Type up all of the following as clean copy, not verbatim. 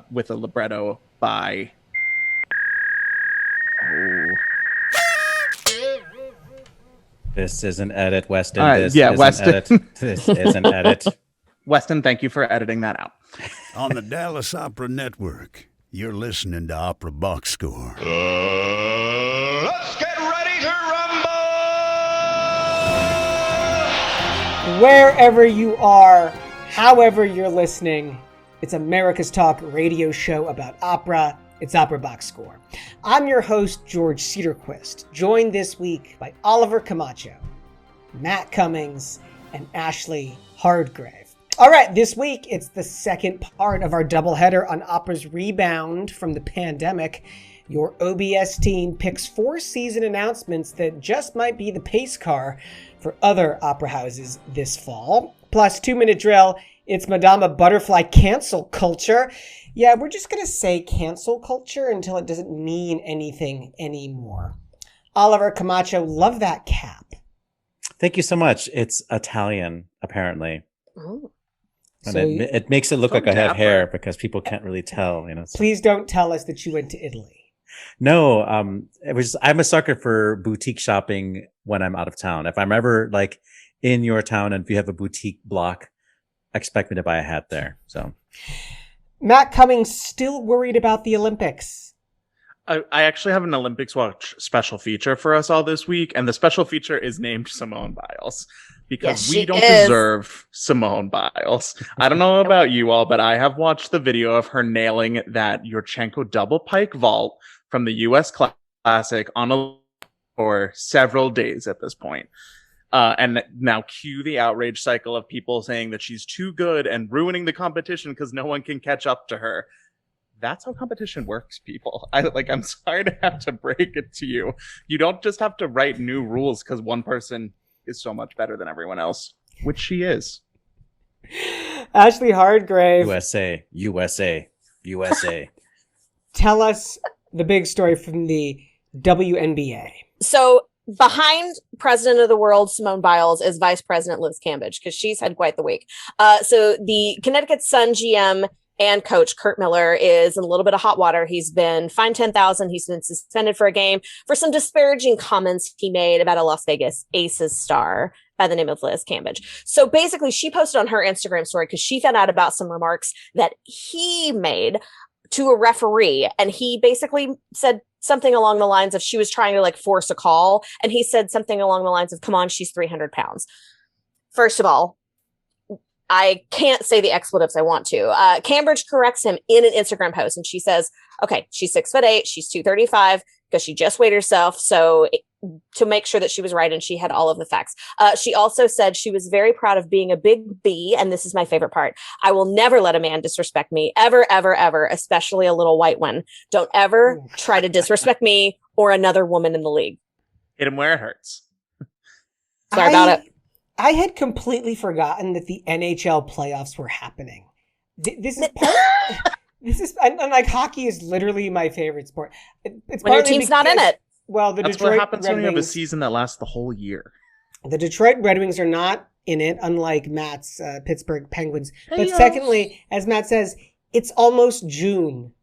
with a libretto by. Oh. This is an edit, Weston. This Yeah, is Weston. an edit. This is an edit. Weston, thank you for editing that out. On the Dallas Opera Network, you're listening to Opera Box Score. Let's get ready to rumble! Wherever you are, however you're listening, it's America's Talk radio show about opera. It's Opera Box Score. I'm your host, George Cederquist, joined this week by Oliver Camacho, Matt Cummings, and Ashlee Hardgrave. All right, this week, it's the second part of our doubleheader on opera's rebound from the pandemic. Your OBS team picks 4 season announcements that just might be the pace car for other opera houses this fall. Plus, 2-minute drill, it's Madama Butterfly cancel culture. Yeah, we're just going to say cancel culture until it doesn't mean anything anymore. Oliver Camacho, love that cap. Thank you so much. It's Italian, apparently. Oh. And So it makes it look so like I have dapper. hair because people can't really tell, you know. So. please don't tell us that you went to Italy. No, I'm a sucker for boutique shopping when I'm out of town. If I'm ever like in your town and if you have a boutique block, expect me to buy a hat there. So Matt Cummings still worried about the Olympics. I actually have an Olympics Watch special feature for us all this week, and the special feature is named Simone Biles because Yes, we she don't is. deserve Simone Biles. I don't know about you all, but I have watched the video of her nailing that Yurchenko double pike vault from the U.S. Classic on a for several days at this point. And now cue the outrage cycle of people saying that she's too good and ruining the competition because no one can catch up to her. That's how competition works, people. I'm sorry to have to break it to you. You don't just have to write new rules because one person is so much better than everyone else, which she is. Ashlee Hardgrave, USA. tell us the big story from the WNBA. So behind President of the World, Simone Biles, is Vice President Liz Cambage, because she's had quite the week. So the Connecticut Sun GM and coach Kurt Miller is in a little bit of hot water. He's been fined $10,000. He's been suspended for a game for some disparaging comments he made about a Las Vegas Aces star by the name of Liz Cambage. So basically, she posted on her Instagram story because she found out about some remarks that he made to a referee, and he basically said something along the lines of she was trying to like force a call, and he said something along the lines of, come on, she's 300 pounds. First of all, I can't say the expletives I want to. Cambridge corrects him in an Instagram post, and she says, okay, she's 6'8", she's 235, because she just weighed herself. So to make sure that she was right and she had all of the facts. She also said she was very proud of being a big B, and this is my favorite part. I will never let a man disrespect me, ever, ever, ever, especially a little white one. Don't ever try to disrespect me or another woman in the league. Hit him where it hurts. Sorry about it. I had completely forgotten that the NHL playoffs were happening. This is part. And like hockey is literally my favorite sport. It's When your partly team's not in because- it. Well, the That's Detroit what happens Red when you have a Wings. season that lasts the whole year. The Detroit Red Wings are not in it, unlike Matt's Pittsburgh Penguins. But secondly, as Matt says, it's almost June.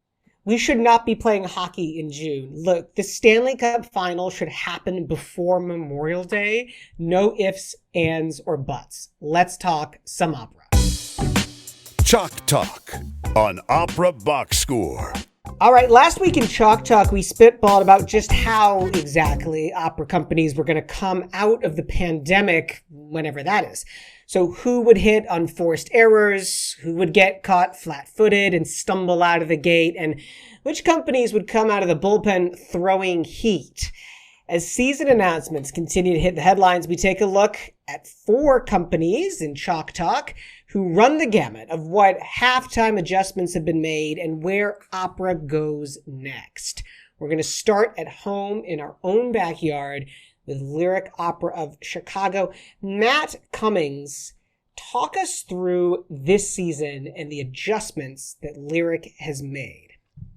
We should not be playing hockey in June. Look, the Stanley Cup final should happen before Memorial Day. No ifs, ands, or buts. Let's talk some opera. Chalk Talk on Opera Box Score. All right, last week in Chalk Talk, we spitballed about just how exactly opera companies were going to come out of the pandemic, whenever that is. So who would hit unforced errors, who would get caught flat-footed and stumble out of the gate, and which companies would come out of the bullpen throwing heat. As season announcements continue to hit the headlines, we take a look at 4 companies in Chalk Talk who run the gamut of what halftime adjustments have been made and where opera goes next. We're going to start at home in our own backyard with Lyric Opera of Chicago. Matt Cummings, talk us through this season and the adjustments that Lyric has made.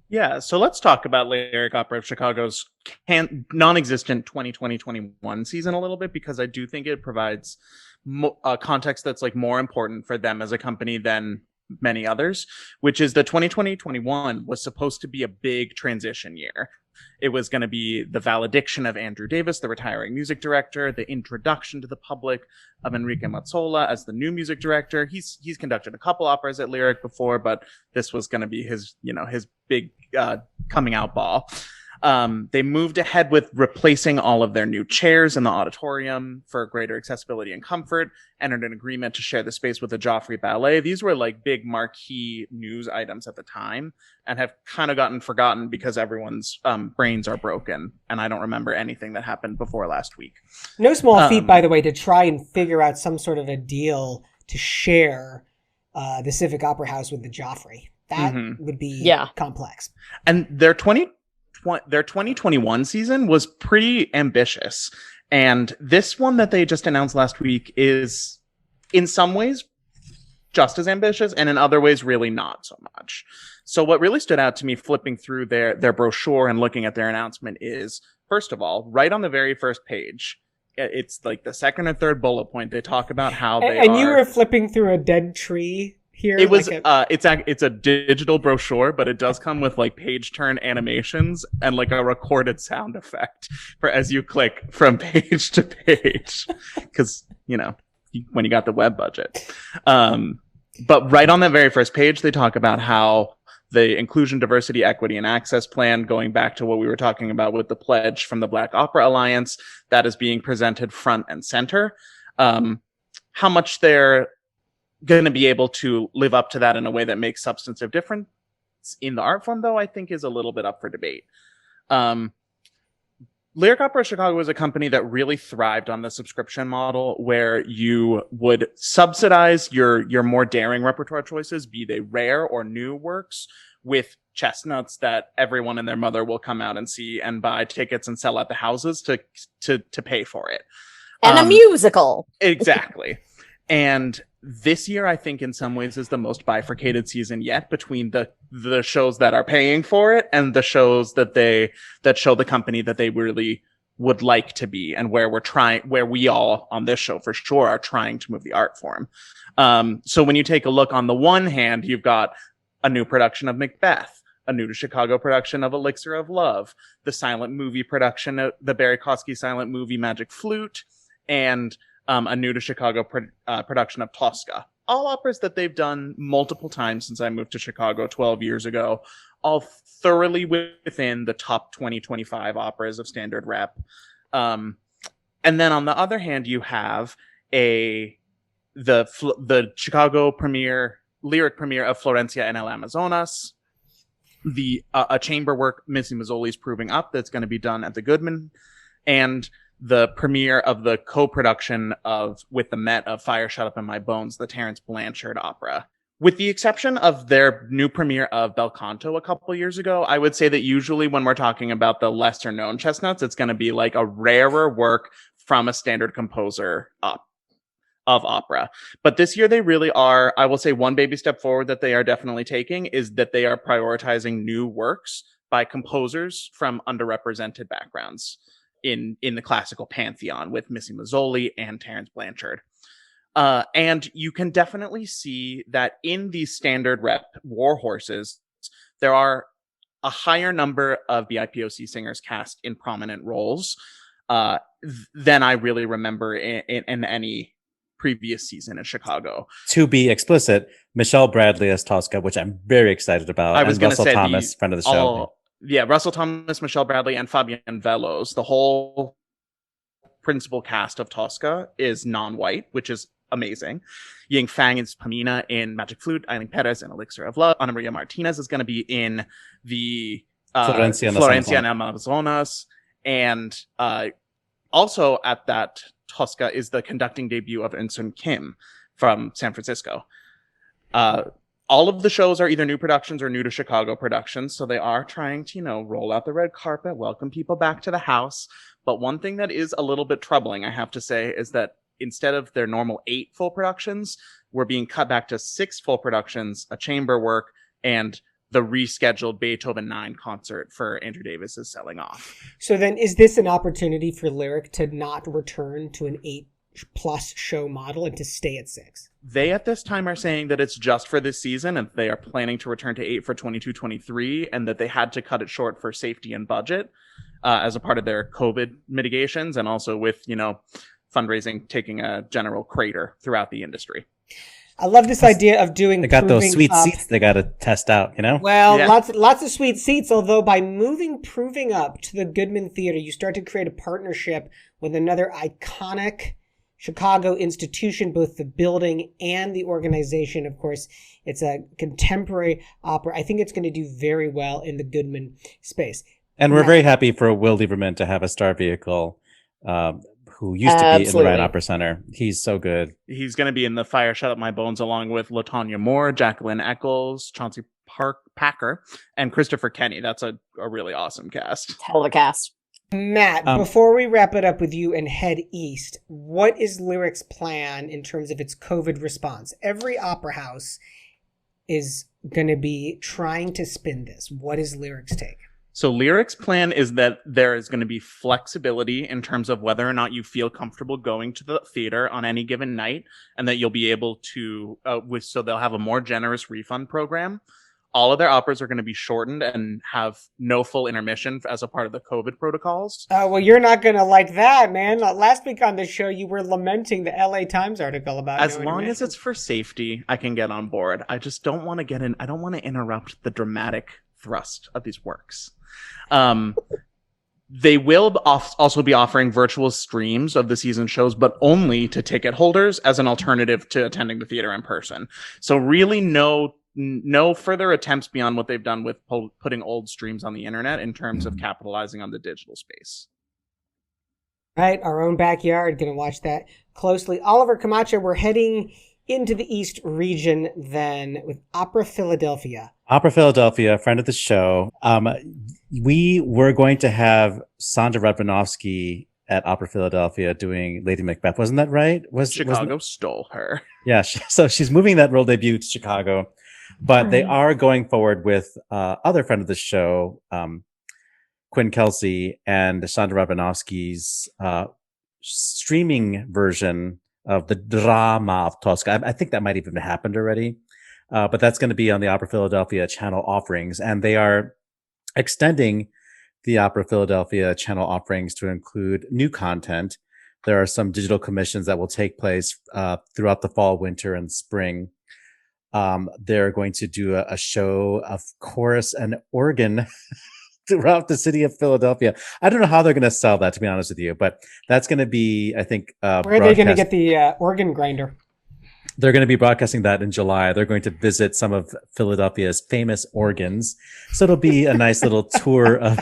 Yeah, so let's talk about Lyric Opera of Chicago's non-existent 2020-21 season a little bit, because I do think it provides context that's like more important for them as a company than many others, which is the 2020-21 was supposed to be a big transition year. It was going to be the valediction of Andrew Davis, the retiring music director, the introduction to the public of Enrique Mazzola as the new music director. He's conducted a couple operas at Lyric before, but this was going to be his big coming out ball. They moved ahead with replacing all of their new chairs in the auditorium for greater accessibility and comfort, entered an agreement to share the space with the Joffrey Ballet. These were like big marquee news items at the time and have kind of gotten forgotten because everyone's brains are broken. And I don't remember anything that happened before last week. No small feat, by the way, to try and figure out some sort of a deal to share the Civic Opera House with the Joffrey. That would be complex. And their 2021 season was pretty ambitious. And this one that they just announced last week is in some ways just as ambitious and in other ways really not so much. So what really stood out to me flipping through their brochure and looking at their announcement is, first of all, right on the very first page, it's like the second or third bullet point, they talk about how they and you were flipping through a dead tree here. It was it's a digital brochure, but it does come with like page turn animations and like a recorded sound effect for as you click from page to page, because when you got the web budget. But right on that very first page, they talk about how the Inclusion, Diversity, Equity, and Access Plan, going back to what we were talking about with the pledge from the Black Opera Alliance, that is being presented front and center. How much they're going to be able to live up to that in a way that makes substantive difference in the art form, though, I think is a little bit up for debate. Lyric Opera Chicago was a company that really thrived on the subscription model, where you would subsidize your more daring repertoire choices, be they rare or new works, with chestnuts that everyone and their mother will come out and see and buy tickets and sell at the houses to pay for it. And a musical. Exactly. And this year, I think in some ways is the most bifurcated season yet between the shows that are paying for it and the shows that show the company that they really would like to be, and where we all on this show for sure are trying to move the art form. So when you take a look, on the one hand, you've got a new production of Macbeth, a new to Chicago production of Elixir of Love, the silent movie production of the Barry Kosky silent movie Magic Flute, and a new to Chicago production of Tosca. All operas that they've done multiple times since I moved to Chicago 12 years ago, all thoroughly within the top 20-25 operas of standard rep. And then on the other hand, you have the Chicago lyric premiere of Florencia en el Amazonas, a chamber work Missy Mazzoli's proving up that's going to be done at the Goodman, and the premiere of the co-production with the Met of Fire Shut Up in My Bones, the Terence Blanchard opera. With the exception of their new premiere of Bel Canto a couple years ago, I would say that usually when we're talking about the lesser known chestnuts, it's going to be like a rarer work from a standard composer of opera. But this year they really are, I will say one baby step forward that they are definitely taking is that they are prioritizing new works by composers from underrepresented backgrounds in the classical pantheon, with Missy Mazzoli and Terence Blanchard. And you can definitely see that in these standard rep war horses, there are a higher number of BIPOC singers cast in prominent roles than I really remember in any previous season in Chicago. To be explicit, Michelle Bradley as Tosca, which I'm very excited about. I was going to say Thomas, friend of the show. Yeah, Russell Thomas, Michelle Bradley, and Fabian Velos. The whole principal cast of Tosca is non-white, which is amazing. Ying Fang is Pamina in Magic Flute. Eileen Perez in Elixir of Love. Ana Maria Martinez is going to be in the Florencia en Amazonas. And also at that Tosca is the conducting debut of Eunsoon Kim from San Francisco. All of the shows are either new productions or new to Chicago productions, so they are trying to, roll out the red carpet, welcome people back to the house. But one thing that is a little bit troubling, I have to say, is that instead of their normal 8 full productions, we're being cut back to 6 full productions, a chamber work, and the rescheduled Beethoven 9 concert for Andrew Davis is selling off. So then is this an opportunity for Lyric to not return to an 8 plus show model and to stay at 6? They at this time are saying that it's just for this season and they are planning to return to 8 for 22-23, and that they had to cut it short for safety and budget as a part of their COVID mitigations, and also with, fundraising taking a general crater throughout the industry. I love this idea of doing. They got those sweet seats they got to test out, Well, Yeah. lots of sweet seats. Although by moving Proving Up to the Goodman Theater, you start to create a partnership with another iconic Chicago institution, both the building and the organization. Of course, it's a contemporary opera. I think it's going to do very well in the Goodman space. And we're very happy for Will Lieberman to have a star vehicle who used to be in the Ryan Opera Center. He's so good. He's going to be in The Fire Shut Up My Bones along with LaTanya Moore, Jacqueline Eccles, Chauncey Packer, and Christopher Kenny. That's a really awesome cast. Hell of a cast. Matt, before we wrap it up with you and head east, what is Lyric's plan in terms of its COVID response? Every opera house is going to be trying to spin this. What is Lyric's take? So Lyric's plan is that there is going to be flexibility in terms of whether or not you feel comfortable going to the theater on any given night, and that you'll be able to, so they'll have a more generous refund program. All of their operas are going to be shortened and have no full intermission as a part of the COVID protocols. Well, you're not going to like that, man. Last week on the show, you were lamenting the LA Times article about as long as it's for safety, I can get on board. I just don't want to get in. I don't want to interrupt the dramatic thrust of these works. They will also be offering virtual streams of the season shows, but only to ticket holders as an alternative to attending the theater in person. So really no further attempts beyond what they've done with putting old streams on the internet in terms of capitalizing on the digital space. Right, our own backyard, going to watch that closely. Oliver Camacho, we're heading into the East region then with Opera Philadelphia. Opera Philadelphia, friend of the show. We were going to have Sandra Radvanovsky at Opera Philadelphia doing Lady Macbeth. Wasn't that right? Chicago stole her. Yeah, so she's moving that role debut to Chicago, but they are going forward with other friend of the show, Quinn Kelsey, and Sandra Radvanovsky's streaming version of the drama of Tosca. I think that might even have happened already. But that's going to be on the Opera Philadelphia channel offerings. And they are extending the Opera Philadelphia channel offerings to include new content. There are some digital commissions that will take place throughout the fall, winter, and spring. They're going to do a show of chorus and organ throughout the city of Philadelphia. I don't know how they're going to sell that, to be honest with you, but that's going to be, I think, where are they going to get the organ grinder? They're going to be broadcasting that in July. They're going to visit some of Philadelphia's famous organs. So it'll be a nice little tour of,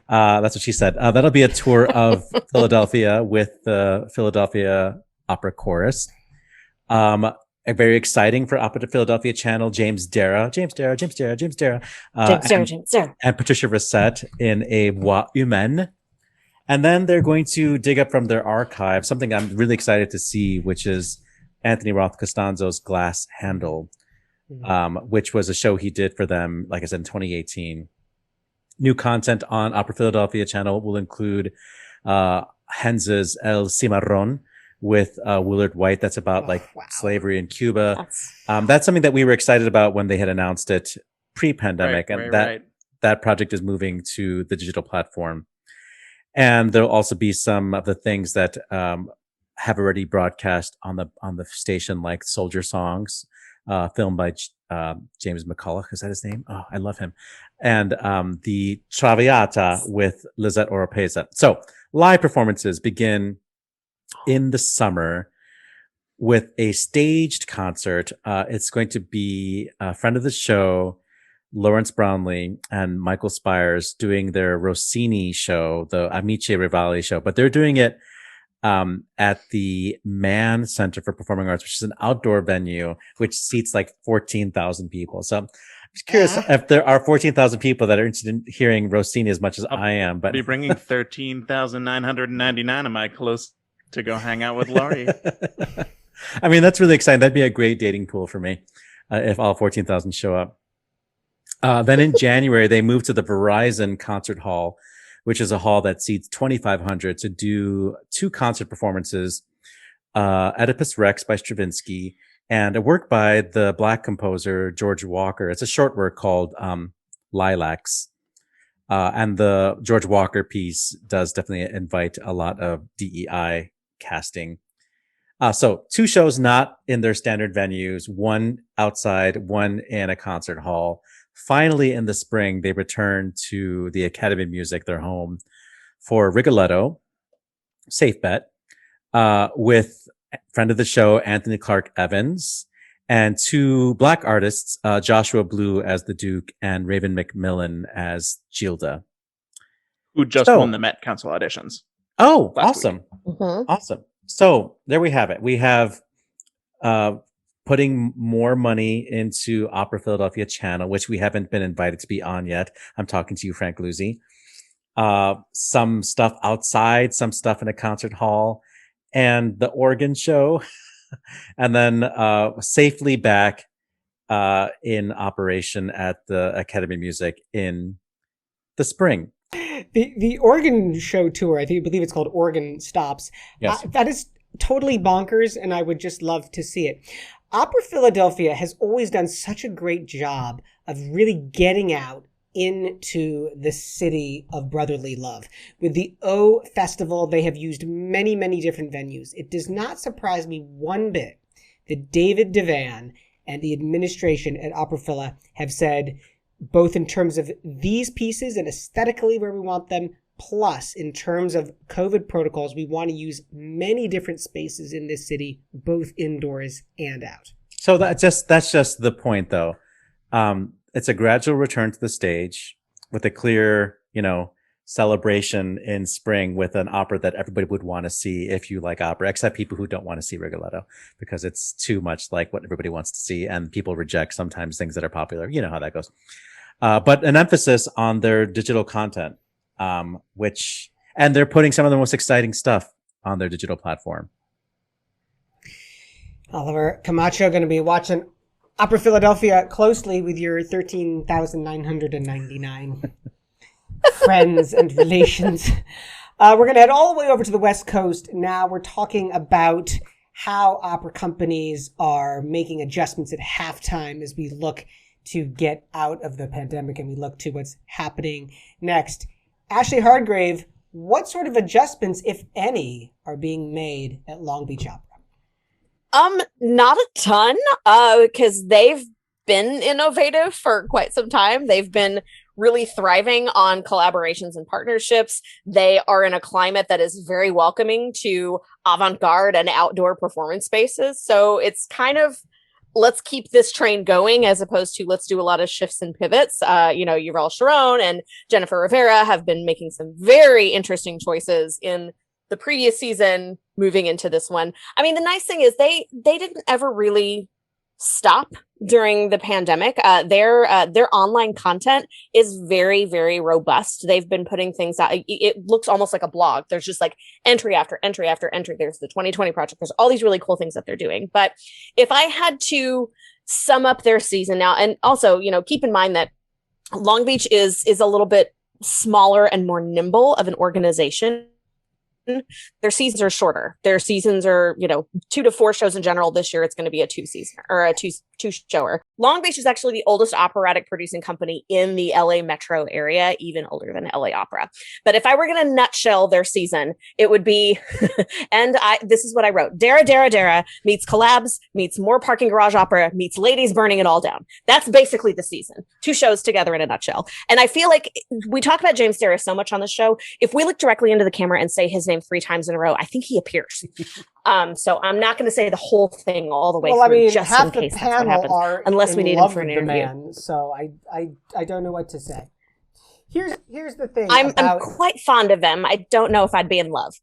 that's what she said. That'll be a tour of Philadelphia with the Philadelphia Opera Chorus. Very exciting for Opera Philadelphia channel, James Dara, and Patricia Rissette in a Wnba. And then they're going to dig up from their archive something I'm really excited to see, which is Anthony Roth Costanzo's Glass Handle, which was a show he did for them, like I said, in 2018. New content on Opera Philadelphia channel will include Hens's El Cimarron with Willard White. That's about slavery in Cuba. That's something that we were excited about when they had announced it pre-pandemic. That project is moving to the digital platform. And there'll also be some of the things that have already broadcast on the station, like Soldier Songs, filmed by James McCulloch. Is that his name? Oh, I love him. And the Traviata with Lizette Oropesa. So live performances begin in the summer with a staged concert. It's going to be a friend of the show, Lawrence Brownlee and Michael Spires, doing their Rossini show, the Amici Rivali show, but they're doing it at the Mann Center for Performing Arts, which is an outdoor venue which seats like 14,000 people. So I'm just curious if there are 14,000 people that are interested in hearing Rossini as much as I am. But I'll be bringing 13,999. Am I close to go hang out with Laurie? I mean, that's really exciting. That'd be a great dating pool for me if all 14,000 show up. Then in January, they moved to the Verizon Concert Hall. which is a hall that seats 2,500 to do 2 concert performances, Oedipus Rex by Stravinsky and a work by the Black composer George Walker. It's a short work called Lilacs. And the George Walker piece does definitely invite a lot of DEI casting. So 2 shows not in their standard venues, 1 outside, 1 in a concert hall. Finally, in the spring, they return to the Academy of Music, their home, for Rigoletto, safe bet, with friend of the show, Anthony Clark Evans, and 2 Black artists, Joshua Blue as the Duke and Raven McMillan as Gilda. Who just won the Met Council auditions. Oh, last awesome. week. Awesome. So there we have it. We have putting more money into Opera Philadelphia channel, which we haven't been invited to be on yet. I'm talking to you, Frank Luzzi. Some stuff outside, some stuff in a concert hall, and the organ show. And then safely back in operation at the Academy of Music in the spring. The organ show tour, I believe it's called Organ Stops. Yes. That is totally bonkers, and I would just love to see it. Opera Philadelphia has always done such a great job of really getting out into the city of brotherly love. With the O Festival, they have used many, many different venues. It does not surprise me one bit that David Devan and the administration at Opera Phila have said, both in terms of these pieces and aesthetically where we want them, plus in terms of COVID protocols, we want to use many different spaces in this city, both indoors and out. So that's just the point, though. It's a gradual return to the stage with a clear, celebration in spring with an opera that everybody would want to see if you like opera, except people who don't want to see Rigoletto because it's too much like what everybody wants to see, and people reject sometimes things that are popular. You know how that goes. But an emphasis on their digital content, and they're putting some of the most exciting stuff on their digital platform. Oliver Camacho going to be watching Opera Philadelphia closely with your 13,999 friends and relations. We're going to head all the way over to the West Coast. Now we're talking about how opera companies are making adjustments at halftime as we look to get out of the pandemic and we look to what's happening next. Ashlee Hardgrave, what sort of adjustments, if any, are being made at Long Beach Opera? Not a ton, because they've been innovative for quite some time. They've been really thriving on collaborations and partnerships. They are in a climate that is very welcoming to avant-garde and outdoor performance spaces. So it's kind of, let's keep this train going as opposed to let's do a lot of shifts and pivots. Yuval Sharon and Jennifer Rivera have been making some very interesting choices in the previous season moving into this one. I mean, the nice thing is they didn't ever really stop during the pandemic. Their online content is very, very robust. They've been putting things out. It looks almost like a blog. There's just like entry after entry after entry. There's the 2020 project. There's all these really cool things that they're doing. But if I had to sum up their season now, and also, keep in mind that Long Beach is a little bit smaller and more nimble of an organization. Their seasons are shorter. Their seasons are, 2 to 4 shows in general. This year, it's going to be a 2-season or a two-shower. Long Beach is actually the oldest operatic producing company in the LA metro area, even older than LA Opera. But if I were going to nutshell their season, it would be, this is what I wrote: Dara Dara Dara meets collabs, meets more parking garage opera, meets ladies burning it all down. That's basically the season. 2 shows together in a nutshell. And I feel like we talk about James Dara so much on the show. If we look directly into the camera and say his name 3 times in a row, I think he appears. So I'm not going to say the whole thing all the way through, just in case that's what happens, unless we need him for an interview. So I don't know what to say. Here's the thing. I'm quite fond of him. I don't know if I'd be in love.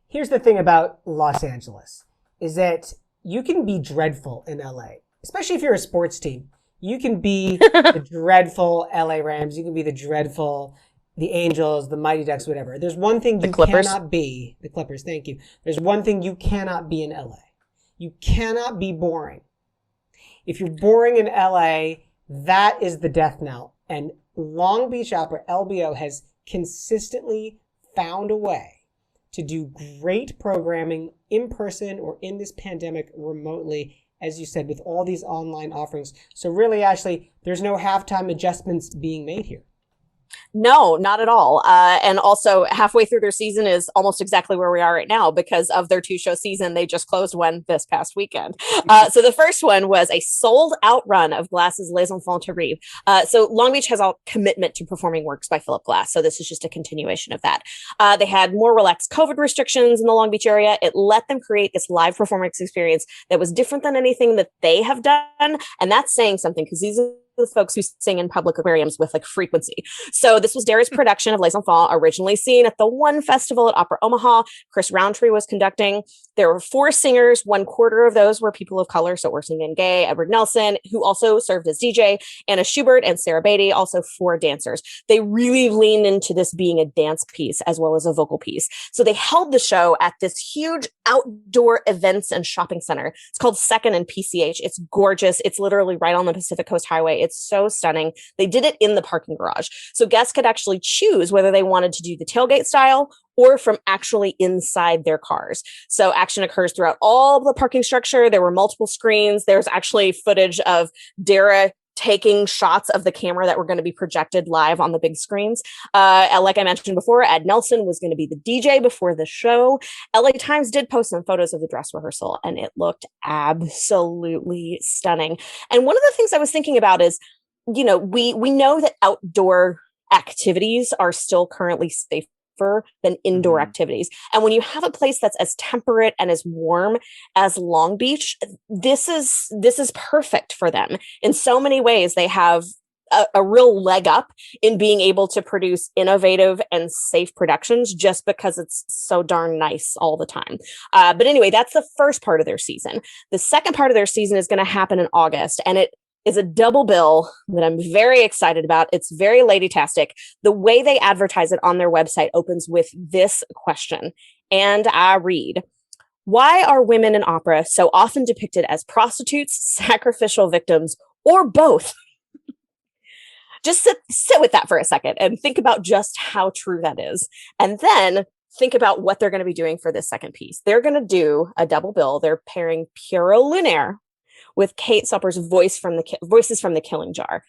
Here's the thing about Los Angeles is that you can be dreadful in LA, especially if you're a sports team. You can be the dreadful LA Rams. You can be the dreadful the Angels, the Mighty Ducks, whatever. There's one thing you cannot be. The Clippers, thank you. There's one thing you cannot be in LA. You cannot be boring. If you're boring in LA, that is the death knell. And Long Beach Opera, LBO, has consistently found a way to do great programming in person or in this pandemic remotely, as you said, with all these online offerings. So really, Ashlee, there's no halftime adjustments being made here. No, not at all. And also halfway through their season is almost exactly where we are right now because of their 2-show season. They just closed one this past weekend. So the first one was a sold out run of Glass's Les Enfants Terribles. So Long Beach has a commitment to performing works by Philip Glass. So this is just a continuation of that. They had more relaxed COVID restrictions in the Long Beach area. It let them create this live performance experience that was different than anything that they have done. And that's saying something because these are the folks who sing in public aquariums with like frequency. So this was Dara's production of Les Enfants, originally seen at the one festival at Opera Omaha. Chris Roundtree was conducting. There were 4 singers. 1/4 of those were people of color. So Orson Van Gay, Edward Nelson, who also served as DJ, Anna Schubert and Sarah Beatty, also 4 dancers. They really leaned into this being a dance piece as well as a vocal piece. So they held the show at this huge outdoor events and shopping center. It's called Second and PCH. It's gorgeous. It's literally right on the Pacific Coast Highway. It's so stunning. They did it in the parking garage. So guests could actually choose whether they wanted to do the tailgate style or from actually inside their cars. So action occurs throughout all the parking structure. There were multiple screens. There's actually footage of Dara taking shots of the camera that were going to be projected live on the big screens. Like I mentioned before, Ed Nelson was going to be the DJ before the show. LA Times did post some photos of the dress rehearsal, and it looked absolutely stunning. And one of the things I was thinking about is, we know that outdoor activities are still currently safer than indoor activities. And when you have a place that's as temperate and as warm as Long Beach, this is perfect for them. In so many ways, they have a real leg up in being able to produce innovative and safe productions just because it's so darn nice all the time. But anyway, that's the first part of their season. The second part of their season is going to happen in August, and it is a double bill that I'm very excited about. It's very ladytastic. The way they advertise it on their website opens with this question, and I read, "Why are women in opera so often depicted as prostitutes, sacrificial victims, or both?" Just sit with that for a second and think about just how true that is. And then think about what they're going to be doing for this second piece. They're going to do a double bill. They're pairing Pierrot Lunaire with Kate Supper's Voices from the Killing Jar.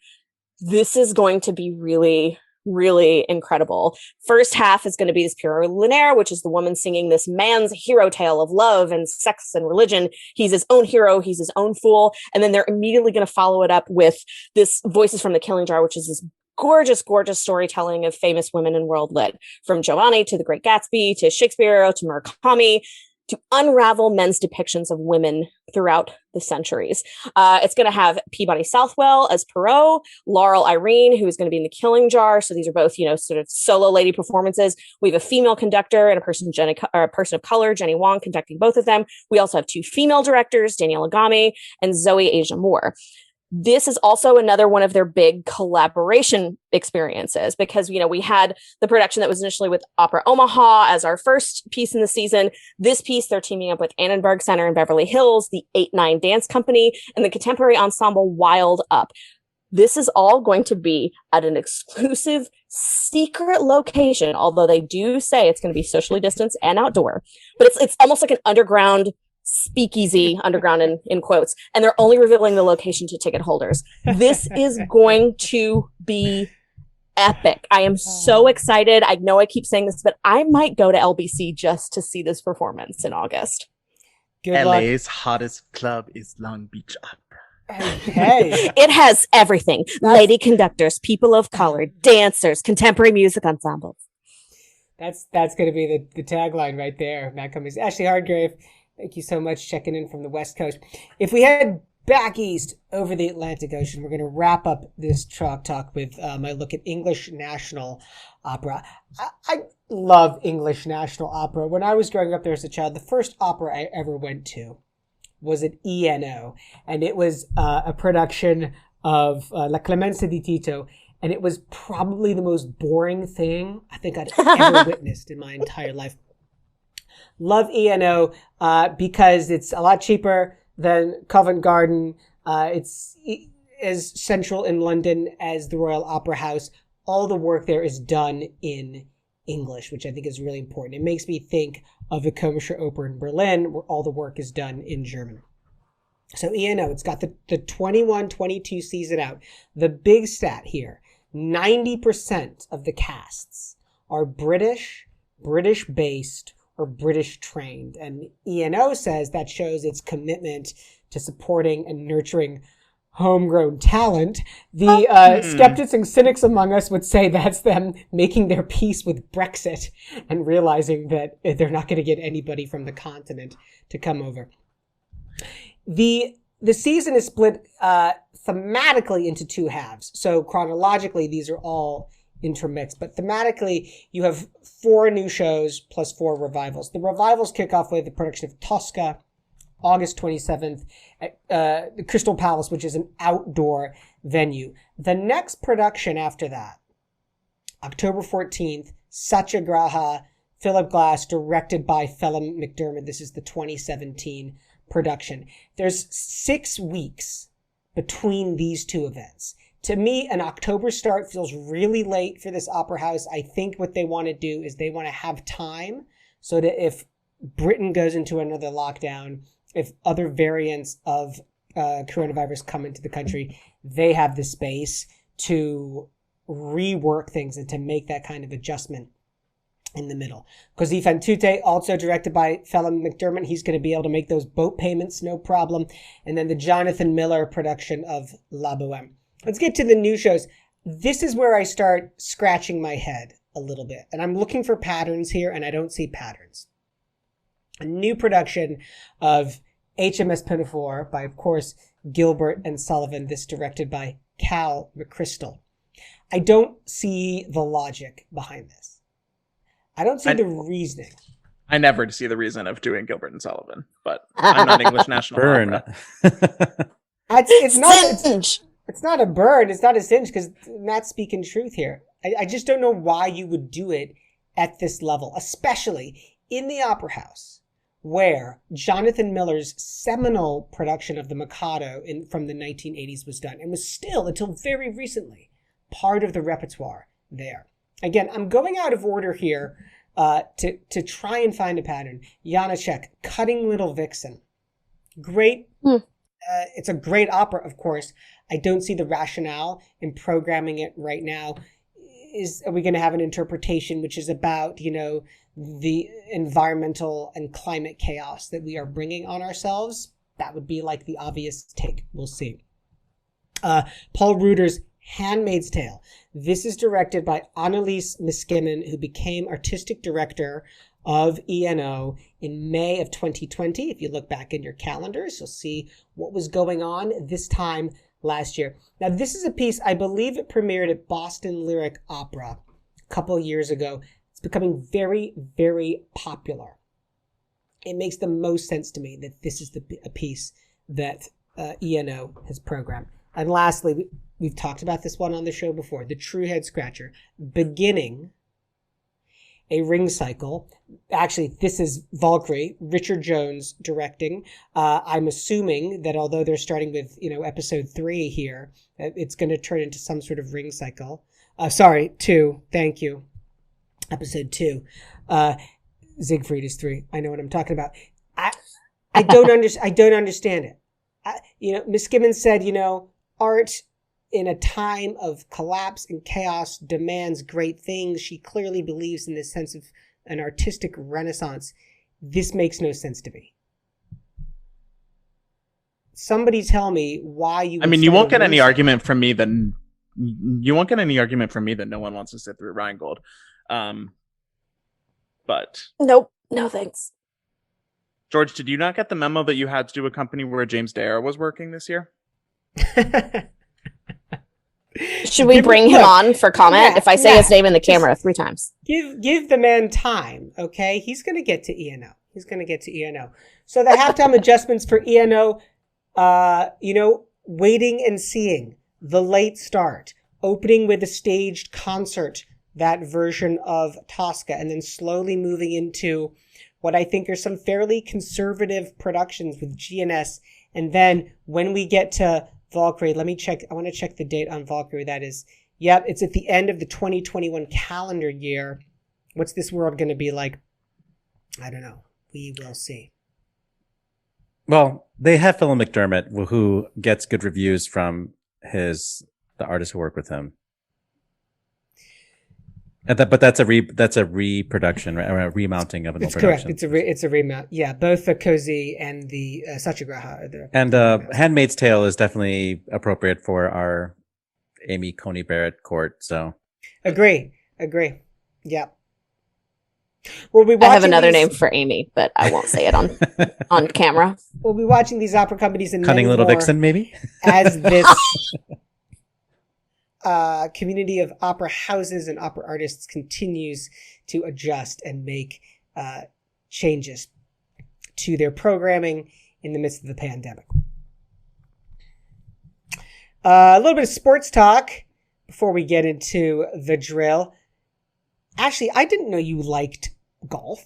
This is going to be really, really incredible. First half is going to be this Pierrot Lunaire, which is the woman singing this man's hero tale of love and sex and religion. He's his own hero. He's his own fool. And then they're immediately going to follow it up with this Voices from the Killing Jar, which is this gorgeous, gorgeous storytelling of famous women in world lit, from Giovanni to The Great Gatsby to Shakespeare to Murakami, to unravel men's depictions of women throughout the centuries. It's going to have Peabody Southwell as Perot, Laurel Irene, who is going to be in The Killing Jar. So these are both, sort of solo lady performances. We have a female conductor and a person of color, Jenny Wong, conducting both of them. We also have 2 female directors, Danielle Agami and Zoe Asia Moore. This is also another one of their big collaboration experiences because, we had the production that was initially with Opera Omaha as our first piece in the season. This piece, they're teaming up with Annenberg Center in Beverly Hills, the 8-9 Dance Company, and the contemporary ensemble Wild Up. This is all going to be at an exclusive secret location, although they do say it's going to be socially distanced and outdoor, but it's almost like an underground speakeasy, underground in quotes, and they're only revealing the location to ticket holders. This is going to be epic. I am so excited. I know I keep saying this, but I might go to LBC just to see this performance in August. Good LA's hottest club is Long Beach Opera. Hey. It has everything. Lady conductors, people of color, dancers, contemporary music ensembles. That's going to be the tagline right there. Matt Cummings. Ashlee Hardgrave, thank you so much, checking in from the West Coast. If we head back east over the Atlantic Ocean, we're going to wrap up this Chalk Talk with my look at English National Opera. I love English National Opera. When I was growing up there as a child, the first opera I ever went to was at ENO, and it was a production of La Clemenza di Tito, and it was probably the most boring thing I think I'd ever witnessed in my entire life. Love ENO because it's a lot cheaper than Covent Garden. It's as central in London as the Royal Opera House, all the work there is done in English, which I think is really important. It makes me think of the Komische Oper in Berlin, where all the work is done in German. So ENO, it's got the 21-22 season out. The big stat here, 90% of the casts are British-based, or British trained. And ENO says that shows its commitment to supporting and nurturing homegrown talent. The skeptics and cynics among us would say that's them making their peace with Brexit and realizing that they're not going to get anybody from the continent to come over. The season is split thematically into two halves. So chronologically, these are all intermixed, but thematically, you have 4 new shows plus 4 revivals. The revivals kick off with the production of Tosca, August 27th, at the Crystal Palace, which is an outdoor venue. The next production after that, October 14th, Satyagraha, Philip Glass, directed by Phelim McDermott. This is the 2017 production. There's 6 weeks between these two events. To me, an October start feels really late for this opera house. I think what they want to do is they want to have time so that if Britain goes into another lockdown, if other variants of coronavirus come into the country, they have the space to rework things and to make that kind of adjustment in the middle. Così fan tutte, also directed by Phelim McDermott. He's going to be able to make those boat payments, no problem. And then the Jonathan Miller production of La Bohème. Let's get to the new shows. This is where I start scratching my head a little bit. And I'm looking for patterns here, and I don't see patterns. A new production of HMS Pinafore by, of course, Gilbert and Sullivan. This directed by Cal McChrystal. I don't see the logic behind this. I don't see the reasoning. I never see the reason of doing Gilbert and Sullivan, but I'm not English National Burn. Opera. It's not a burn. It's not a singe, because Matt's speaking truth here. I just don't know why you would do it at this level, especially in the opera house, where Jonathan Miller's seminal production of The Mikado from the 1980s was done, and was still, until very recently, part of the repertoire there. Again, I'm going out of order here to try and find a pattern. Janacek, Cutting Little Vixen. Great. It's a great opera, of course. I don't see the rationale in programming it right now. Are we going to have an interpretation which is about, the environmental and climate chaos that we are bringing on ourselves? That would be like the obvious take. We'll see. Paul Reuter's Handmaid's Tale. This is directed by Annelies Miskimen, who became artistic director of ENO in May of 2020. If you look back in your calendars, you'll see what was going on this time last year. Now, this is a piece, I believe it premiered at Boston Lyric Opera a couple years ago. It's becoming very, very popular. It makes the most sense to me that this is a piece that ENO has programmed. And lastly, we've talked about this one on the show before, The True Head Scratcher, beginning a ring cycle. Actually, this is Valkyrie, Richard Jones directing. I'm assuming that although they're starting with, episode 3 here, it's going to turn into some sort of ring cycle. 2. Thank you. Episode 2. Siegfried is 3. I know what I'm talking about. I don't understand it. Miskimen said, art in a time of collapse and chaos demands great things. She clearly believes in this sense of an artistic renaissance. This makes no sense to me. Somebody tell me why you. You won't get any argument from me that no one wants to sit through Rheingold. But nope, no thanks. George, did you not get the memo that you had to do a company where James Dare was working this year? Should we bring him on for comment if I say his name in the camera 3 times? Give the man time, okay? He's going to get to ENO. So the halftime adjustments for ENO, waiting and seeing, the late start, opening with a staged concert, that version of Tosca, and then slowly moving into what I think are some fairly conservative productions with GNS. And then when we get to Valkyrie, let me check. I want to check the date on Valkyrie. That is Yep, it's at the end of the 2021 calendar year. What's this world going to be like? I don't know. We will see. Well, they have Philip McDermott, who gets good reviews from the artists who work with him. But that's a reproduction, right? Or a remounting of an old production. It's correct. It's a remount. Yeah, both the Cozy and the Satyagraha are there. And Handmaid's Tale is definitely appropriate for our Amy Coney Barrett court. So agree. Yeah. I have another name for Amy, but I won't say it on camera. We'll be watching these opera companies and Cunning Little Vixen, maybe, as this community of opera houses and opera artists continues to adjust and make changes to their programming in the midst of the pandemic. A little bit of sports talk before we get into the drill. Ashlee, I didn't know you liked golf.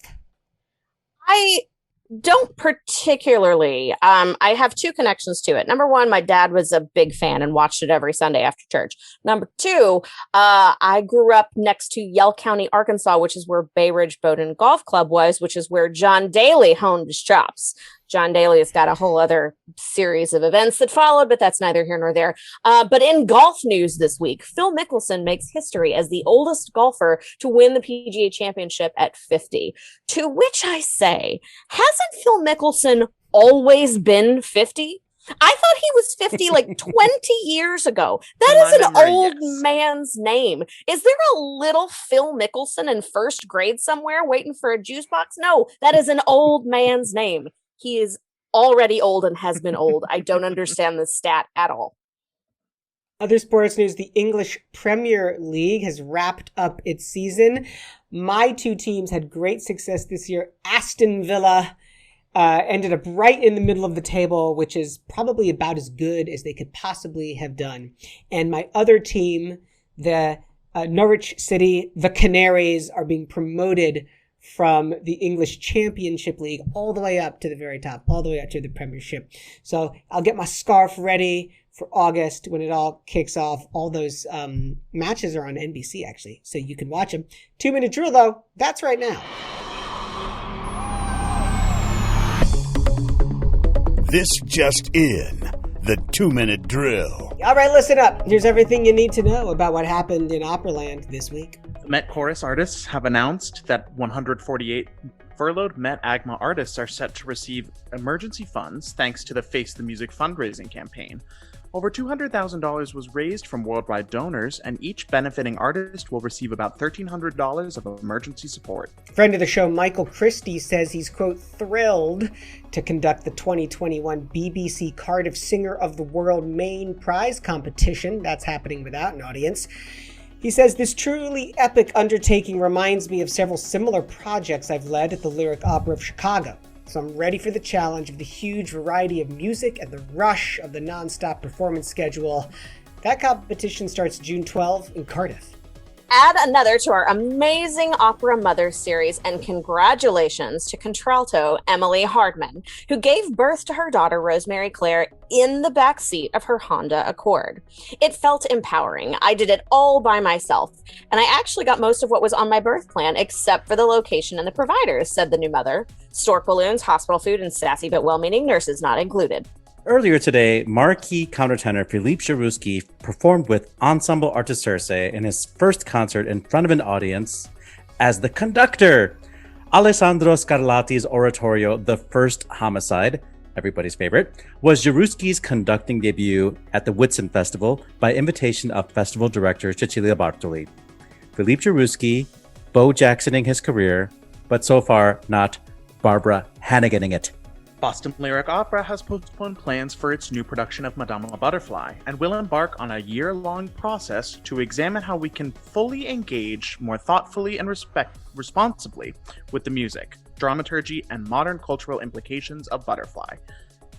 I don't particularly. I have two connections to it. Number one, my dad was a big fan and watched it every Sunday after church. Number two, I grew up next to Yell County, Arkansas, which is where Bay Ridge Boat and Golf Club was, which is where John Daly honed his chops. John Daly has got a whole other series of events that followed, but that's neither here nor there. But in golf news this week, Phil Mickelson makes history as the oldest golfer to win the PGA Championship at 50. To which I say, hasn't Phil Mickelson always been 50? I thought he was 50 like 20 years ago. That is an old man's name. Is there a little Phil Mickelson in first grade somewhere waiting for a juice box? No, that is an old man's name. He is already old and has been old. I don't understand this stat at all. Other sports news, the English Premier League has wrapped up its season. My two teams had great success this year. Aston Villa ended up right in the middle of the table, which is probably about as good as they could possibly have done. And my other team, the Norwich City, the Canaries, are being promoted from the English Championship League all the way up to the very top, all the way up to the Premiership. So I'll get my scarf ready for August when it all kicks off. All those matches are on NBC, actually, so you can watch them. 2-minute drill, though, that's right now. This just in, the 2-minute drill. All right, listen up. Here's everything you need to know about what happened in Operaland this week. Met Chorus artists have announced that 148 furloughed Met Agma artists are set to receive emergency funds thanks to the Face the Music fundraising campaign. Over $200,000 was raised from worldwide donors, and each benefiting artist will receive about $1,300 of emergency support. Friend of the show, Michael Christie, says he's, quote, thrilled to conduct the 2021 BBC Cardiff Singer of the World main prize competition. That's happening without an audience. He says, this truly epic undertaking reminds me of several similar projects I've led at the Lyric Opera of Chicago. So I'm ready for the challenge of the huge variety of music and the rush of the non-stop performance schedule. That competition starts June 12 in Cardiff. Add another to our amazing Opera Mothers series, and congratulations to contralto Emily Hardman, who gave birth to her daughter Rosemary Claire in the back seat of her Honda Accord. It felt empowering. I did it all by myself, and I actually got most of what was on my birth plan except for the location and the providers, said the new mother. Stork balloons, hospital food, and sassy but well-meaning nurses not included. Earlier today, marquee countertenor Philippe Djerewski performed with Ensemble Arte Circe in his first concert in front of an audience as the conductor. Alessandro Scarlatti's oratorio, The First Homicide, everybody's favorite, was Djerewski's conducting debut at the Whitsun Festival by invitation of festival director Cecilia Bartoli. Philippe Djerewski, Bo Jacksoning his career, but so far not Barbara Hanniganing it. Boston Lyric Opera has postponed plans for its new production of Madame Butterfly and will embark on a year-long process to examine how we can fully engage more thoughtfully and responsibly with the music, dramaturgy, and modern cultural implications of Butterfly.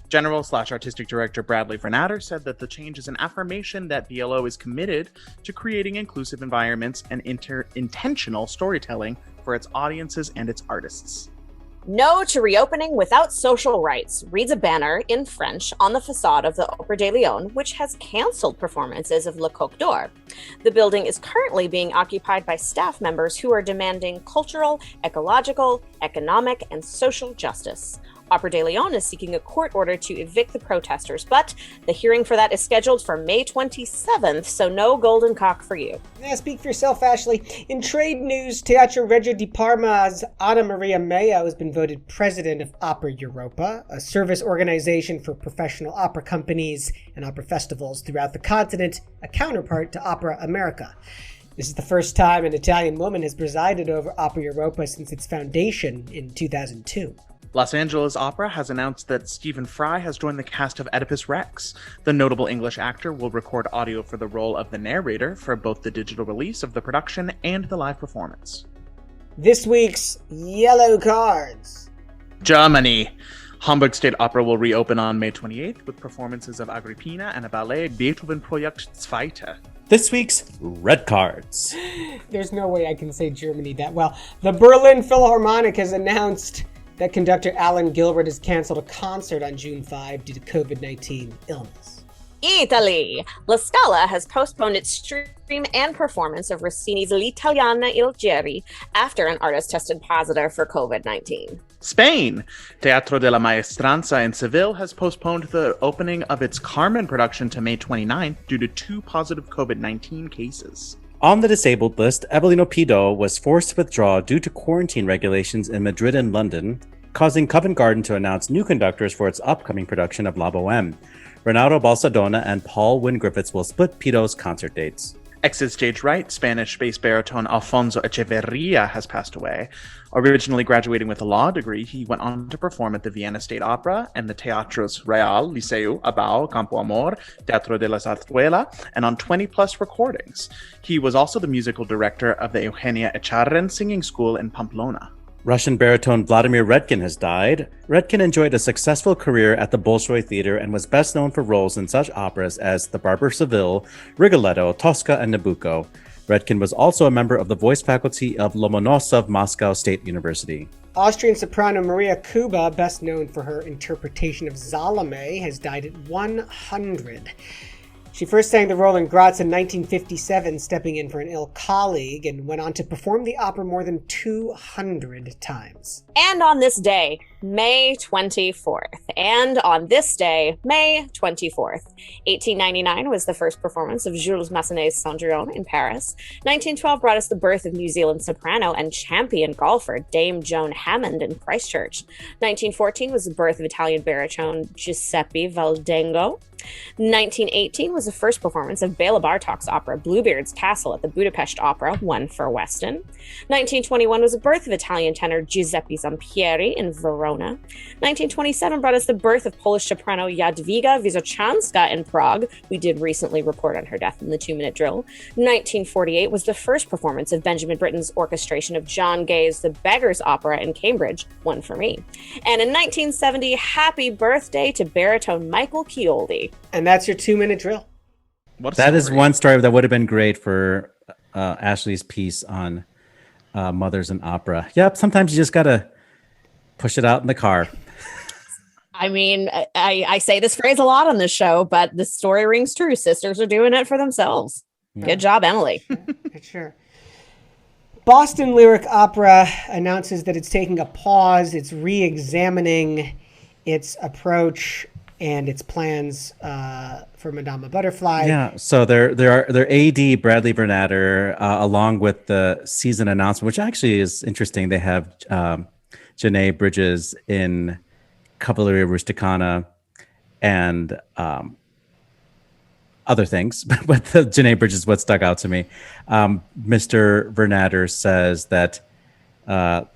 General/Artistic Director Bradley Vernatter said that the change is an affirmation that BLO is committed to creating inclusive environments and intentional storytelling for its audiences and its artists. No to reopening without social rights, reads a banner in French on the facade of the Opera de Lyon, which has canceled performances of Le Coq d'Or. The building is currently being occupied by staff members who are demanding cultural, ecological, economic, and social justice. Opera de Lyon is seeking a court order to evict the protesters, but the hearing for that is scheduled for May 27th, so no golden cock for you. Yeah, speak for yourself, Ashlee. In trade news, Teatro Regio di Parma's Anna Maria Maio has been voted president of Opera Europa, a service organization for professional opera companies and opera festivals throughout the continent, a counterpart to Opera America. This is the first time an Italian woman has presided over Opera Europa since its foundation in 2002. Los Angeles Opera has announced that Stephen Fry has joined the cast of Oedipus Rex. The notable English actor will record audio for the role of the narrator for both the digital release of the production and the live performance. This week's Yellow Cards. Germany. Hamburg State Opera will reopen on May 28th with performances of Agrippina and a ballet Beethoven Projekt Zweite. This week's Red Cards. There's no way I can say Germany that well. The Berlin Philharmonic has announced that conductor Alan Gilbert has canceled a concert on June 5 due to COVID-19 illness. Italy. La Scala has postponed its stream and performance of Rossini's L'Italiana Il Geri after an artist tested positive for COVID-19. Spain. Teatro de la Maestranza in Seville has postponed the opening of its Carmen production to May 29th due to 2 positive COVID-19 cases. On the disabled list, Evelino Pido was forced to withdraw due to quarantine regulations in Madrid and London, causing Covent Garden to announce new conductors for its upcoming production of La Boheme. Ronaldo Balsadona and Paul Wynne-Griffiths will split Pido's concert dates. Exit stage right, Spanish bass baritone Alfonso Echeverria has passed away. Originally graduating with a law degree, he went on to perform at the Vienna State Opera and the Teatros Real, Liceu, Abao, Campo Amor, Teatro de la Zarzuela, and on 20-plus recordings. He was also the musical director of the Eugenia Echarren Singing School in Pamplona. Russian baritone Vladimir Redkin has died. Redkin enjoyed a successful career at the Bolshoi Theater and was best known for roles in such operas as The Barber of Seville, Rigoletto, Tosca, and Nabucco. Redkin was also a member of the voice faculty of Lomonosov Moscow State University. Austrian soprano Maria Kuba, best known for her interpretation of Salome, has died at 100. She first sang the role in Graz in 1957, stepping in for an ill colleague, and went on to perform the opera more than 200 times. And on this day, May 24th. And on this day, May 24th. 1899 was the first performance of Jules Massenet's Cendrillon in Paris. 1912 brought us the birth of New Zealand soprano and champion golfer Dame Joan Hammond in Christchurch. 1914 was the birth of Italian baritone Giuseppe Valdengo. 1918 was the first performance of Bela Bartok's opera Bluebeard's Castle at the Budapest Opera, one for Weston. 1921 was the birth of Italian tenor Giuseppe Zampieri in Verona. 1927 brought us the birth of Polish soprano Jadwiga Wysochanska in Prague. We did recently report on her death in the 2-minute drill. 1948 was the first performance of Benjamin Britten's orchestration of John Gay's The Beggar's Opera in Cambridge, one for me. And in 1970, happy birthday to baritone Michael Chioldi. And that's your 2-minute drill. That is one story that would have been great for Ashlee's piece on mothers in opera. Yep, sometimes you just gotta push it out in the car. I mean, I say this phrase a lot on this show, but the story rings true. Sisters are doing it for themselves. Yeah. Good job, Emily. Yeah, sure. Boston Lyric Opera announces that it's taking a pause. It's re-examining its approach and its plans for Madama Butterfly. Yeah, so their AD Bradley Bernader, along with the season announcement, which actually is interesting. They have Janae Bridges in Cavalleria Rusticana and other things, but the Janae Bridges is what stuck out to me. Mr. Bernader says that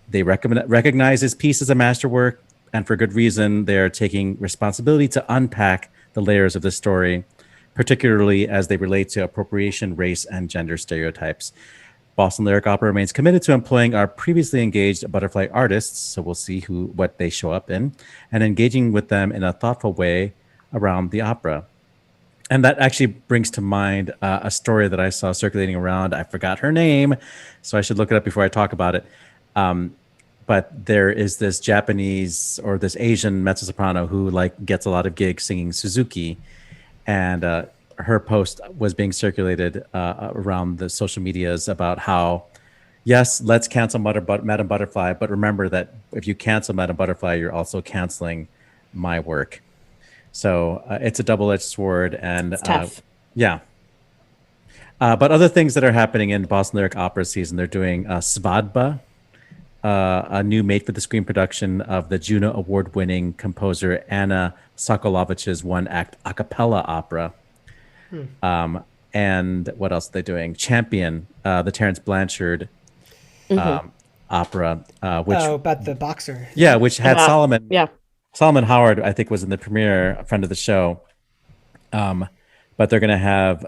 they recognize his piece as a masterwork, and for good reason. They're taking responsibility to unpack the layers of the story, particularly as they relate to appropriation, race, and gender stereotypes. Boston Lyric Opera remains committed to employing our previously engaged butterfly artists, so we'll see what they show up in, and engaging with them in a thoughtful way around the opera. And that actually brings to mind a story that I saw circulating around. I forgot her name, so I should look it up before I talk about it. but there is this Japanese or this Asian mezzo soprano who like gets a lot of gigs singing Suzuki, and her post was being circulated around the social medias about how, yes, let's cancel Madame Butterfly, but remember that if you cancel Madame Butterfly, you're also canceling my work. So it's a double-edged sword, and It's tough. yeah. But other things that are happening in Boston Lyric Opera season, they're doing Svadba, a new made-for-the-screen production of the Juno Award-winning composer Anna Sokolovich's one-act a cappella opera. And what else are they doing? Champion, the Terence Blanchard opera, which about the boxer. yeah, which had Solomon. Yeah. Solomon Howard, I think, was in the premiere, a friend of the show. But they're going to have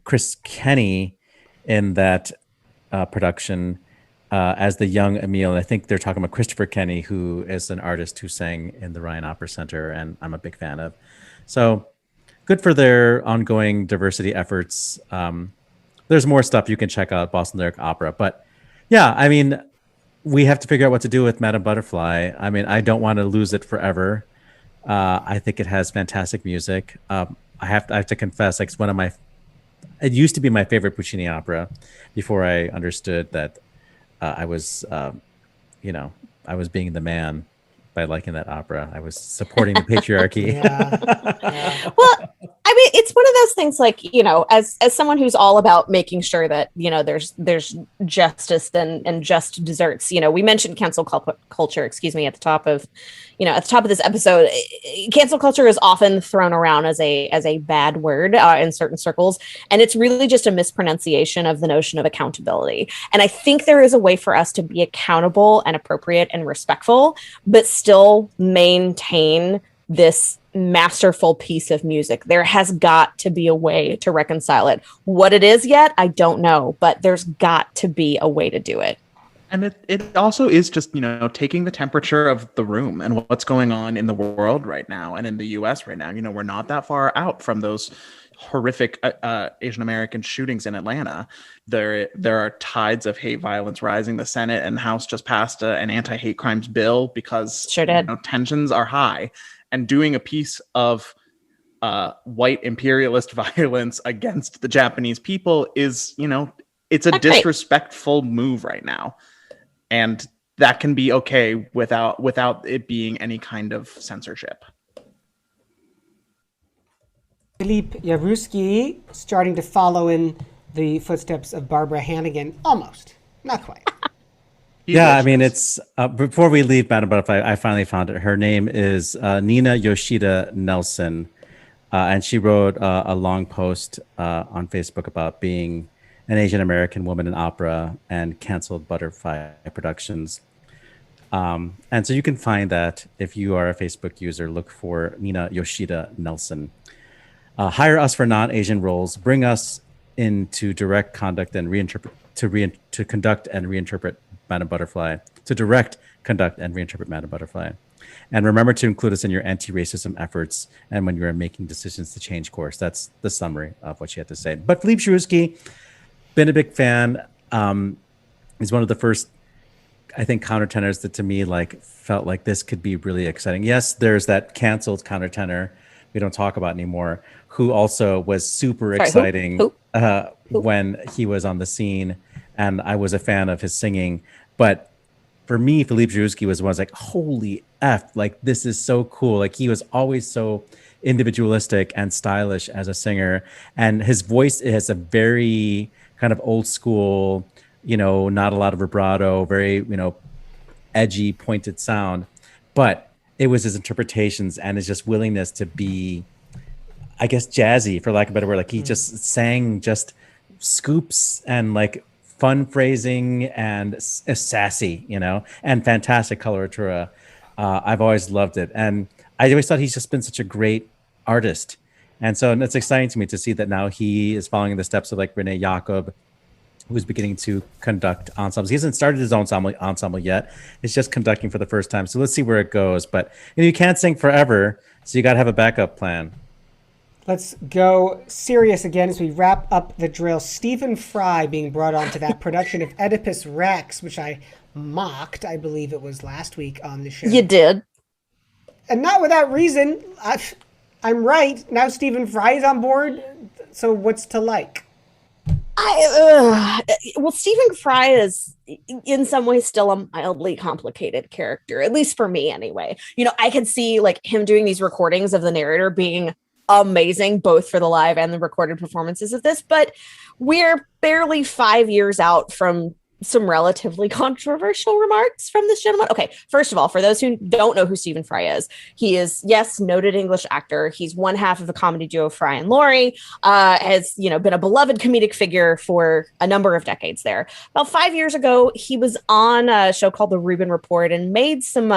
Chris Kenny in that production as the young Emile. And I think they're talking about Christopher Kenny, who is an artist who sang in the Ryan Opera Center, and I'm a big fan of. So good for their ongoing diversity efforts. There's more stuff you can check out, Boston Lyric Opera. But yeah, I mean, we have to figure out what to do with Madame Butterfly. I mean, I don't want to lose it forever. I think it has fantastic music. I have to confess, like, it used to be my favorite Puccini opera before I understood that I was being the man by liking that opera. I was supporting the patriarchy. Well, I mean, it's one of those things, like, you know, as someone who's all about making sure that, you know, there's justice and just desserts. You know, we mentioned cancel culture, at the top of this episode. Cancel culture is often thrown around as a bad word in certain circles, and it's really just a mispronunciation of the notion of accountability. And I think there is a way for us to be accountable and appropriate and respectful, but still maintain this masterful piece of music. There has got to be a way to reconcile it. What it is yet, I don't know, but there's got to be a way to do it. And it also is just, you know, taking the temperature of the room and what's going on in the world right now and in the US right now. You know, we're not that far out from those horrific Asian American shootings in Atlanta. There are tides of hate violence rising. The Senate and House just passed an anti-hate crimes bill because tensions are high. And doing a piece of white imperialist violence against the Japanese people is, you know, it's a disrespectful move right now. And that can be okay without it being any kind of censorship. Philippe Djerewski starting to follow in the footsteps of Barbara Hannigan. Almost. Not quite. Yeah, I mean, it's before we leave Madame Butterfly, I finally found it. Her name is Nina Yoshida Nelson, and she wrote a long post on Facebook about being an Asian American woman in opera and canceled Butterfly Productions. And so you can find that if you are a Facebook user, look for Nina Yoshida Nelson. Hire us for non-Asian roles. Bring us into direct conduct and to conduct and reinterpret Madame Butterfly, to direct, conduct, and reinterpret Madame Butterfly. And remember to include us in your anti-racism efforts and when you're making decisions to change course. That's the summary of what she had to say. But Philippe Djerewski, been a big fan. He's one of the first, I think, countertenors that to me like felt like this could be really exciting. Yes, there's that canceled countertenor we don't talk about anymore, who also was super exciting when he was on the scene. And I was a fan of his singing. But for me, Philippe Djerewski was the one I was like, holy F, like, this is so cool. Like, he was always so individualistic and stylish as a singer. And his voice has a very kind of old school, you know, not a lot of vibrato, very, you know, edgy, pointed sound. But it was his interpretations and his just willingness to be, I guess, jazzy, for lack of a better word. Like, he just sang just scoops and like fun phrasing and sassy, you know, and fantastic coloratura. I've always loved it. And I always thought he's just been such a great artist. And so it's exciting to me to see that now he is following the steps of like Rene Jacob, who's beginning to conduct ensembles. He hasn't started his own ensemble yet. It's just conducting for the first time. So let's see where it goes. But you can't sing forever, so you got to have a backup plan. Let's go serious again as we wrap up the drill. Stephen Fry being brought on to that production of Oedipus Rex, which I mocked, I believe it was last week on the show. You did. And not without reason. I'm right. Now Stephen Fry is on board. So what's to like? Well, Stephen Fry is in some ways still a mildly complicated character, at least for me anyway. You know, I could see like him doing these recordings of the narrator being amazing, both for the live and the recorded performances of this, but we're barely 5 years out from some relatively controversial remarks from this gentleman. Okay, first of all, for those who don't know who Stephen Fry is, he is, yes, noted English actor. He's one half of the comedy duo Fry and Laurie, has, you know, been a beloved comedic figure for a number of decades there. About 5 years ago, he was on a show called The Rubin Report and made some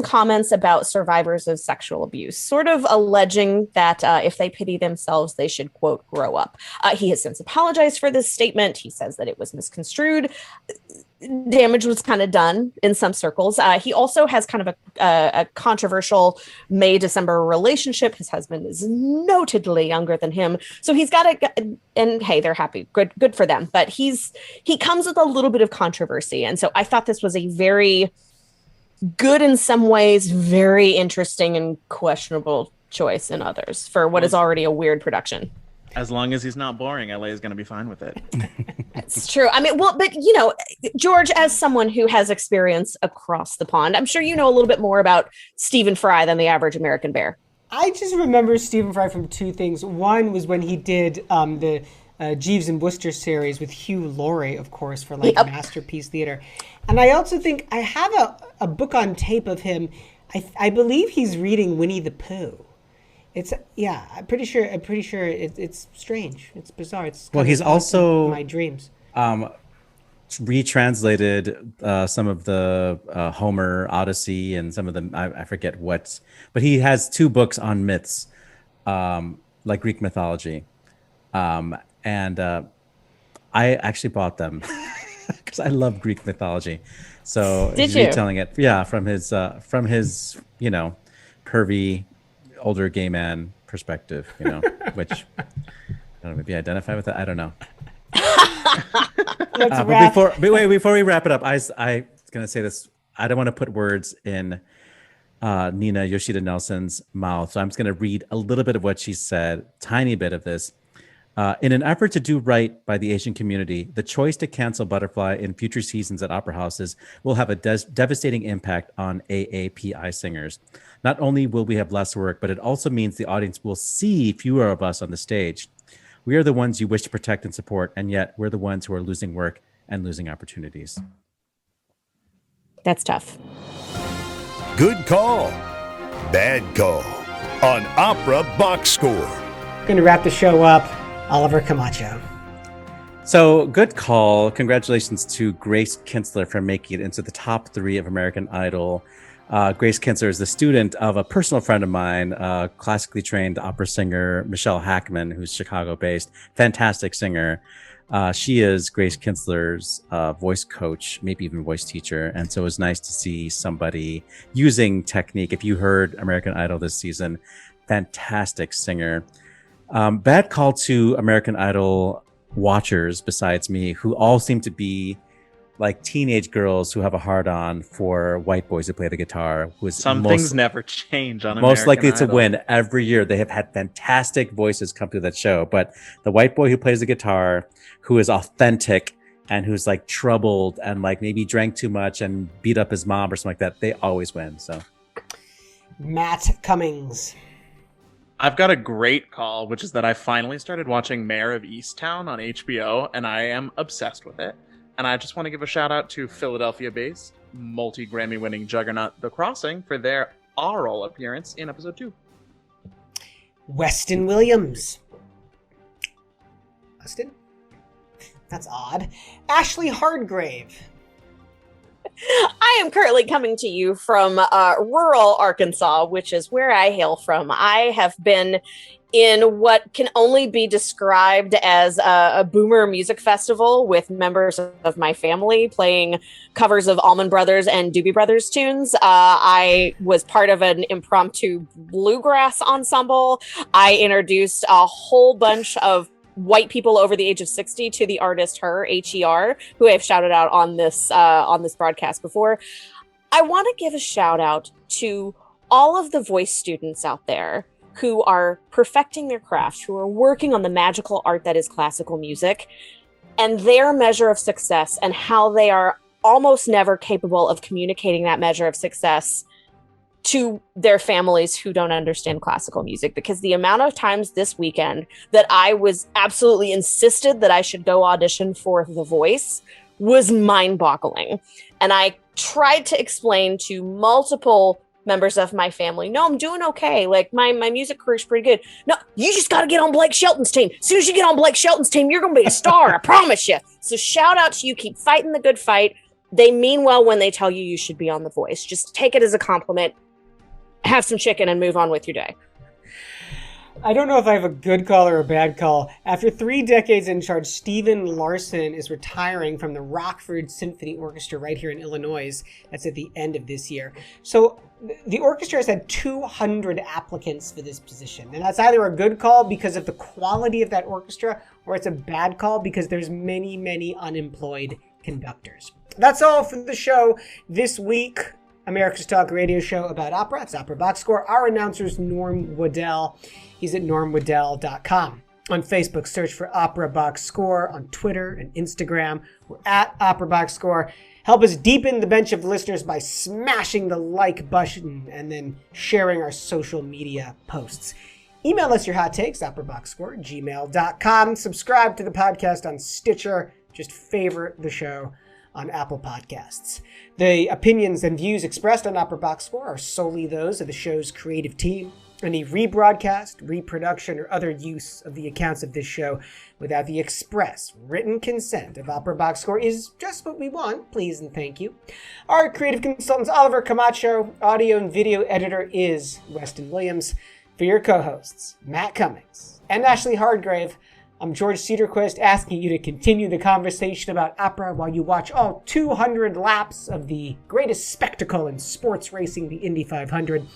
comments about survivors of sexual abuse, sort of alleging that if they pity themselves, they should, quote, grow up. He has since apologized for this statement. He says that it was misconstrued. Damage was kind of done in some circles. He also has kind of a controversial May-December relationship. His husband is notedly younger than him. So he's got and hey, they're happy. Good for them. But he comes with a little bit of controversy. And so I thought this was a very good in some ways, very interesting and questionable choice in others for what is already a weird production. As long as he's not boring, LA is going to be fine with it. It's true. I mean, well, but you know, George, as someone who has experience across the pond, I'm sure you know a little bit more about Stephen Fry than the average American bear. I just remember Stephen Fry from two things. One was when he did the Jeeves and Wooster series with Hugh Laurie, of course, for like Masterpiece Theater. And I also think I have a book on tape of him. I believe he's reading Winnie the Pooh. I'm pretty sure it's strange. It's bizarre. It's well, he's also my dreams. Retranslated some of the Homer Odyssey and some of them. I forget what, but he has two books on myths, like Greek mythology. And I actually bought them because I love Greek mythology. So Did he's you? retelling it, yeah, from his you know, pervy older gay man perspective, you know, which I don't know, maybe identify with it. I don't know. But before we wrap it up, I was gonna say this. I don't want to put words in Nina Yoshida Nelson's mouth, so I'm just gonna read a little bit of what she said, tiny bit of this. In an effort to do right by the Asian community, the choice to cancel Butterfly in future seasons at opera houses will have a devastating impact on AAPI singers. Not only will we have less work, but it also means the audience will see fewer of us on the stage. We are the ones you wish to protect and support, and yet we're the ones who are losing work and losing opportunities. That's tough. Good call. Bad call on Opera Box Score. Going to wrap the show up. Oliver Camacho. So, good call. Congratulations to Grace Kinsler for making it into the top 3 of American Idol. Grace Kinsler is the student of a personal friend of mine, classically trained opera singer Michelle Hackman, who's Chicago-based. Fantastic singer. She is Grace Kinsler's voice coach, maybe even voice teacher. And so it was nice to see somebody using technique. If you heard American Idol this season, fantastic singer. Bad call to American Idol watchers besides me, who all seem to be like teenage girls who have a hard-on for white boys who play the guitar. Some things never change on most American likely Idol. to win every year. They have had fantastic voices come through that show, but the white boy who plays the guitar, who is authentic and who's like troubled and like maybe drank too much and beat up his mom or something like that, they always win. So, Matt Cummings. I've got a great call, which is that I finally started watching Mayor of Easttown on HBO, and I am obsessed with it. And I just want to give a shout out to Philadelphia-based, multi-Grammy winning juggernaut The Crossing for their aural appearance in episode 2. Weston Williams. Weston? That's odd. Ashlee Hardgrave. I am currently coming to you from rural Arkansas, which is where I hail from. I have been in what can only be described as a boomer music festival with members of my family playing covers of Allman Brothers and Doobie Brothers tunes. I was part of an impromptu bluegrass ensemble. I introduced a whole bunch of white people over the age of 60 to the artist Her, who I've shouted out on this broadcast before. I want to give a shout out to all of the voice students out there who are perfecting their craft, who are working on the magical art that is classical music, and their measure of success, and how they are almost never capable of communicating that measure of success to their families who don't understand classical music. Because the amount of times this weekend that I was absolutely insisted that I should go audition for The Voice was mind-boggling. And I tried to explain to multiple members of my family, no, I'm doing okay. Like my music career is pretty good. No, you just got to get on Blake Shelton's team. As soon as you get on Blake Shelton's team, you're going to be a star. I promise you. So shout out to you. Keep fighting the good fight. They mean well when they tell you you should be on The Voice. Just take it as a compliment. Have some chicken and move on with your day. I don't know if I have a good call or a bad call. After 3 decades in charge, Stephen Larson is retiring from the Rockford Symphony Orchestra right here in Illinois. That's at the end of this year. So the orchestra has had 200 applicants for this position. And that's either a good call because of the quality of that orchestra, or it's a bad call because there's many, many unemployed conductors. That's all for the show this week. America's Talk radio show about opera. It's Opera Box Score. Our announcer's Norm Woodel. He's at normwoodel.com. On Facebook, search for Opera Box Score. On Twitter and Instagram, we're at Opera Box Score. Help us deepen the bench of listeners by smashing the like button and then sharing our social media posts. Email us your hot takes, operaboxscore@gmail.com. Subscribe to the podcast on Stitcher. Just favorite the show on Apple Podcasts. The opinions and views expressed on Opera Box Score are solely those of the show's creative team. Any rebroadcast, reproduction, or other use of the accounts of this show without the express written consent of Opera Box Score is just what we want. Please and thank you. Our creative consultants, Oliver Camacho. Audio and video editor is Weston Williams. For your co-hosts, Matt Cummings and Ashlee Hardgrave, I'm George Cederquist, asking you to continue the conversation about opera while you watch all 200 laps of the greatest spectacle in sports racing, the Indy 500.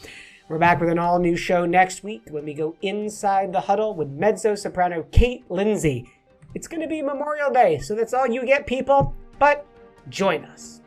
We're back with an all-new show next week when we go inside the huddle with mezzo-soprano Kate Lindsay. It's going to be Memorial Day, so that's all you get, people, but join us.